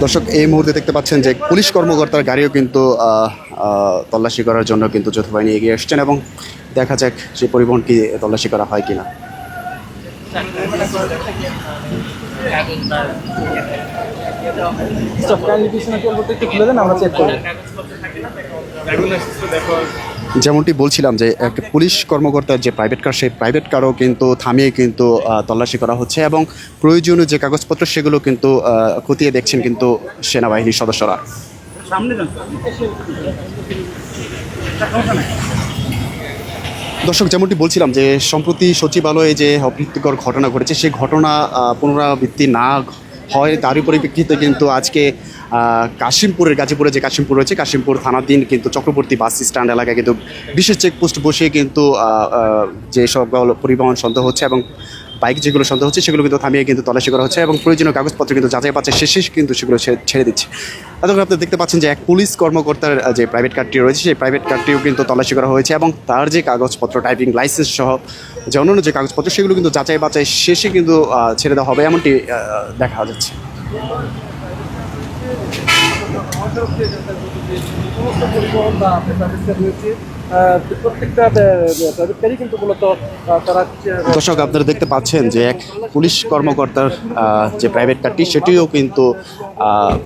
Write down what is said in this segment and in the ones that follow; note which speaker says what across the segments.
Speaker 1: দর্শক এই মুহূর্তে দেখতে পাচ্ছেন যে পুলিশ কর্মকর্তার গাড়িও কিন্তু তল্লাশি করার জন্য কিন্তু যৌথ বাহিনী এগিয়ে আসছেন এবং দেখা যাক সেই পরিবহন কি তল্লাশি করা হয় কিনা। যেমনটি বলছিলাম যে একটা পুলিশ কর্মকর্তার যে প্রাইভেট কার সেই প্রাইভেট কারও কিন্তু থামিয়ে কিন্তু তল্লাশি করা হচ্ছে এবং প্রয়োজনীয় যে কাগজপত্র সেগুলো কিন্তু খতিয়ে দেখছেন কিন্তু সেনাবাহিনীর সদস্যরা। দর্শক যেমনটি বলছিলাম যে সম্প্রতি সচিবালয়ে যে অপ্রীতিকর ঘটনা ঘটেছে সেই ঘটনা পুনরাবৃত্তি না হয় তারই পরিপ্রেক্ষিতে কিন্তু আজকে কাশিমপুরের গাজীপুরে যে কাশিমপুর রয়েছে কাশিমপুর থানাধীন কিন্তু চক্রবর্তী বাস স্ট্যান্ড এলাকায় কিন্তু বিশেষ চেকপোস্ট বসিয়ে কিন্তু যে সকল পরিবহন সন্দেহ হচ্ছে এবং বাইক যেগুলো সন্দেহ হচ্ছে সেগুলো কিন্তু থামিয়ে কিন্তু তল্লাশি করা হচ্ছে এবং প্রয়োজনীয় কাগজপত্র কিন্তু যাচাই বাছাই শেষে কিন্তু সেগুলো ছেড়ে দিচ্ছে। এখন আপনি দেখতে পাচ্ছেন যে এক পুলিশ কর্মকর্তার যে প্রাইভেট কারটি রয়েছে সেই প্রাইভেট কারটিও কিন্তু তল্লাশি করা হয়েছে এবং তার যে কাগজপত্র ড্রাইভিং লাইসেন্স সহ যে অন্যান্য যে কাগজপত্র সেগুলো কিন্তু যাচাই বাছাই শেষে কিন্তু ছেড়ে দেওয়া হবে এমনটি দেখা যাচ্ছে। দর্শক আপনারা দেখতে পাচ্ছেন যে এক পুলিশ কর্মকর্তার যে প্রাইভেট কারটি সেটিও কিন্তু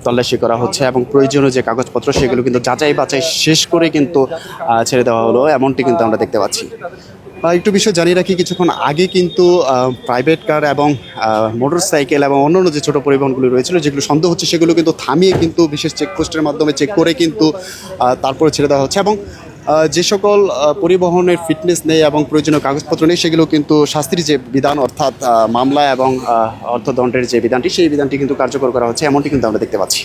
Speaker 1: তল্লাশি করা হচ্ছে এবং প্রয়োজনীয় যে কাগজপত্র সেগুলো কিন্তু যাচাই বাছাই শেষ করে কিন্তু ছেড়ে দেওয়া হলো এমনটি কিন্তু আমরা দেখতে পাচ্ছি। একটু বিষয় জানিয়ে রাখি, কিছুক্ষণ আগে কিন্তু প্রাইভেট কার এবং মোটর সাইকেল এবং অন্যান্য যে ছোটো পরিবহনগুলি রয়েছিল যেগুলো সন্দেহ হচ্ছে সেগুলো কিন্তু থামিয়ে কিন্তু বিশেষ চেকপোস্টের মাধ্যমে চেক করে কিন্তু তারপরে ছেড়ে দেওয়া হচ্ছে এবং যে সকল পরিবহনের ফিটনেস নেই এবং প্রয়োজনীয় কাগজপত্র নেই সেগুলো কিন্তু শাস্তির যে বিধান অর্থাৎ মামলা এবং অর্থদণ্ডের যে বিধানটি সেই বিধানটি কিন্তু কার্যকর করা হচ্ছে এমনটি কিন্তু আমরা দেখতে পাচ্ছি।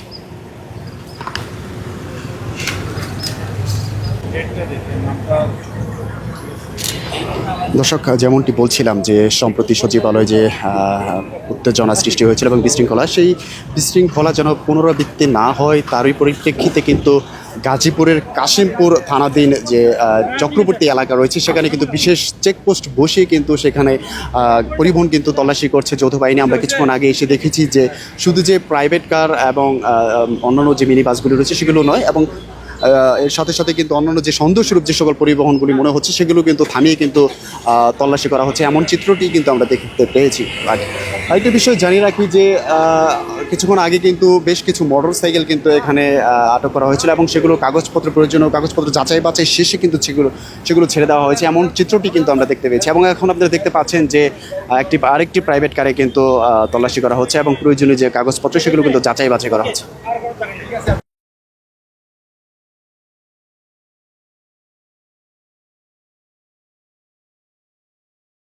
Speaker 1: দর্শক যেমনটি বলছিলাম যে সম্প্রতি সচিবালয়ে যে উত্তেজনা সৃষ্টি হয়েছিল এবং বিশৃঙ্খলা সেই বিশৃঙ্খলা যেন পুনরাবৃত্তি না হয় তারই পরিপ্রেক্ষিতে কিন্তু গাজীপুরের কাশিমপুর থানাধীন যে চক্রবর্তী এলাকা রয়েছে সেখানে কিন্তু বিশেষ চেকপোস্ট বসিয়ে কিন্তু সেখানে পরিবহন কিন্তু তল্লাশি করছে যৌথ বাহিনী। আমরা কিছুক্ষণ আগে এসে দেখেছি যে শুধু যে প্রাইভেট কার এবং অন্যান্য যে মিনি বাসগুলি রয়েছে সেগুলো নয় এবং এর সাথে সাথে কিন্তু অন্যান্য যে সন্দেহস্বরূপ যে সকল পরিবহনগুলি মনে হচ্ছে সেগুলো কিন্তু থামিয়ে কিন্তু তল্লাশি করা হচ্ছে এমন চিত্রটি কিন্তু আমরা দেখতে পেয়েছি। আরেকটা বিষয় জানিয়ে রাখি যে কিছুক্ষণ আগে কিন্তু বেশ কিছু মোটর সাইকেল কিন্তু এখানে আটক করা হয়েছিল এবং সেগুলো কাগজপত্র প্রয়োজনীয় কাগজপত্র যাচাই বাছাই শেষে কিন্তু সেগুলো ছেড়ে দেওয়া হয়েছে এমন চিত্রটি কিন্তু আমরা দেখতে পেয়েছি এবং এখন আপনারা দেখতে পাচ্ছেন যে আরেকটি প্রাইভেট কারে কিন্তু তল্লাশি করা হচ্ছে এবং প্রয়োজনীয় যে কাগজপত্র সেগুলো কিন্তু যাচাই বাছাই করা হচ্ছে।